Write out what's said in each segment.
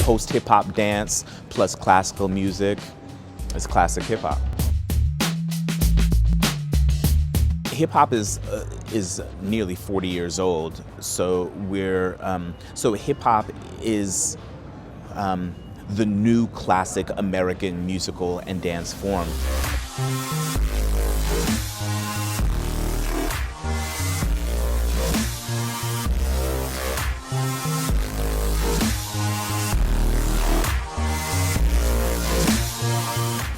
post-hip-hop dance plus classical music is classic hip-hop. Hip-hop is nearly 40 years old, so so hip-hop is the new classic American musical and dance form.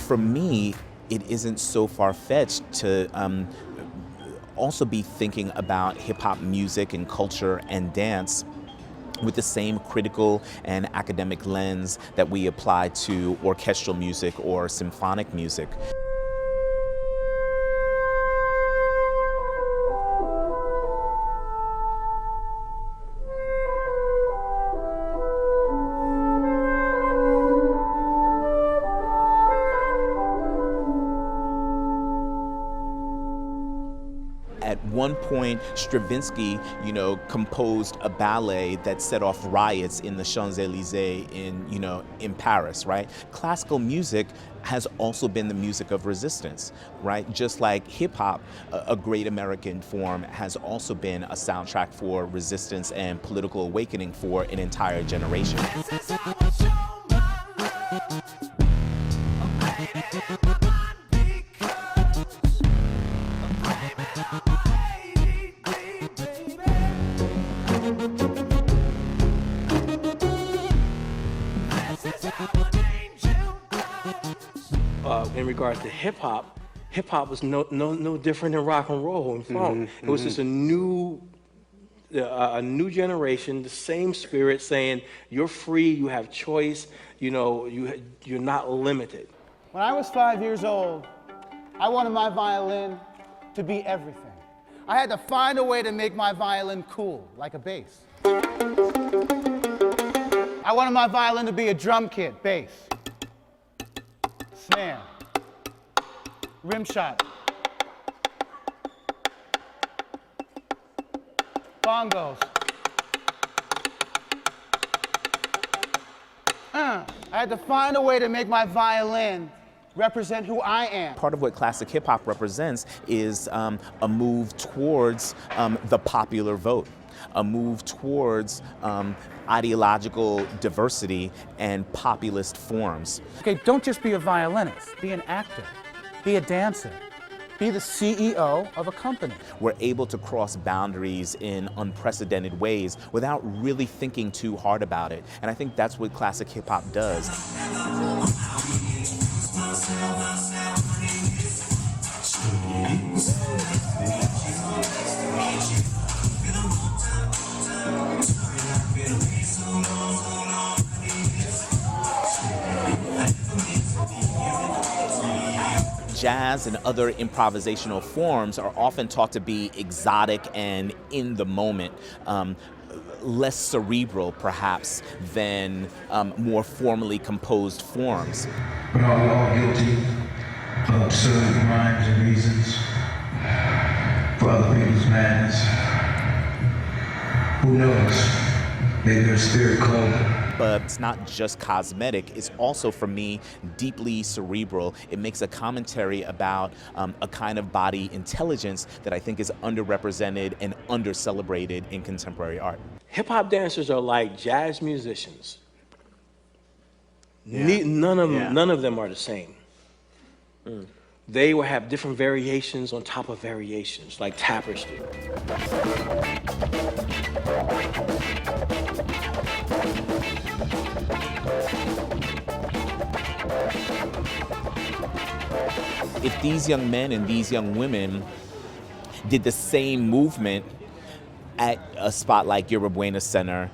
For me, it isn't so far-fetched to also be thinking about hip-hop music and culture and dance with the same critical and academic lens that we apply to orchestral music or symphonic music. At one point, Stravinsky, composed a ballet that set off riots in the Champs-Élysées in Paris, right? Classical music has also been the music of resistance, right? Just like hip hop, a great American form, has also been a soundtrack for resistance and political awakening for an entire generation. In regards to hip hop was no different than rock and roll and funk. It was just a new generation, the same spirit saying you're free, you have choice, you're not limited. When I was 5 years old, I wanted my violin to be everything. I had to find a way to make my violin cool, like a bass. I wanted my violin to be a drum kit, bass, snare, rim shot, bongos. I had to find a way to make my violin represent who I am. Part of what classic hip hop represents is a move towards the popular vote, a move towards ideological diversity and populist forms. Okay, don't just be a violinist, be an actor, be a dancer, be the CEO of a company. We're able to cross boundaries in unprecedented ways without really thinking too hard about it. And I think that's what classic hip hop does. Jazz and other improvisational forms are often taught to be exotic and in the moment, less cerebral perhaps than more formally composed forms. But are we all guilty of absurd rhymes and reasons for other people's madness? Who knows? Maybe their spirit called. But it's not just cosmetic, it's also, for me, deeply cerebral. It makes a commentary about a kind of body intelligence that I think is underrepresented and under-celebrated in contemporary art. Hip-hop dancers are like jazz musicians. Yeah. None of them are the same. They will have different variations on top of variations, like tapestry. If these young men and these young women did the same movement at a spot like Yerba Buena Center,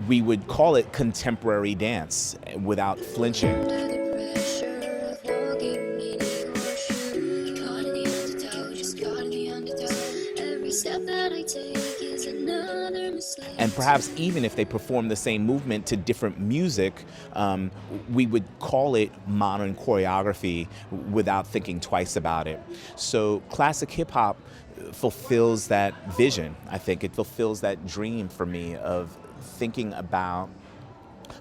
we would call it contemporary dance without flinching. And perhaps even if they perform the same movement to different music, we would call it modern choreography without thinking twice about it. So classic hip hop fulfills that vision. I think it fulfills that dream for me of thinking about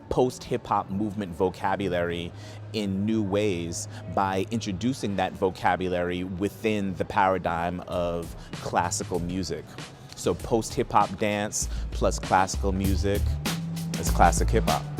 post-hip hop movement vocabulary in new ways by introducing that vocabulary within the paradigm of classical music. So post-hip hop dance plus classical music is classic hip hop.